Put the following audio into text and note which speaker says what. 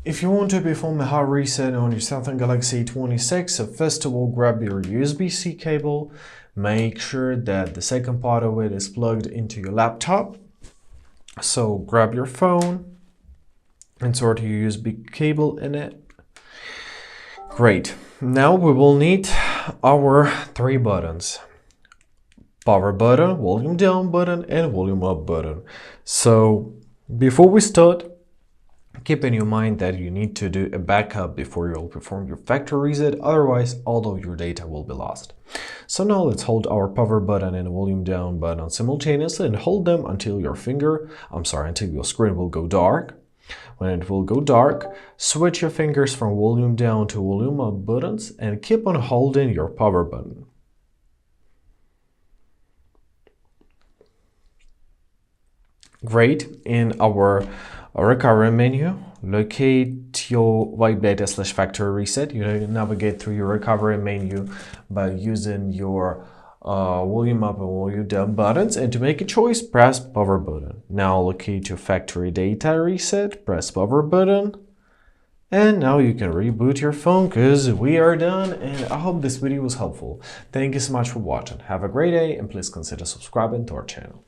Speaker 1: If you want to perform a hard reset on your Samsung Galaxy A26, so first of all, grab your USB-C cable. Make sure that the second part of it is plugged into your laptop. So grab your phone, insert your USB cable in it. Great. Now we will need our three buttons: power button, volume down button, and volume up button. So before we start, keep in your mind that you need to do a backup before you'll perform your factory reset, otherwise all of your data will be lost. So now let's hold our power button and volume down button simultaneously and hold them until your until your screen will go dark. When it will go dark, switch your fingers from volume down to volume up buttons and keep on holding your power button. Great. In our recovery menu, locate your white beta / factory reset. You navigate through your recovery menu by using your volume up and volume down buttons, and to make a choice, press power button. Now locate your factory data reset, press power button, and now you can reboot your phone because we are done. And I hope this video was helpful. Thank you so much for watching. Have a great day, and please consider subscribing to our channel.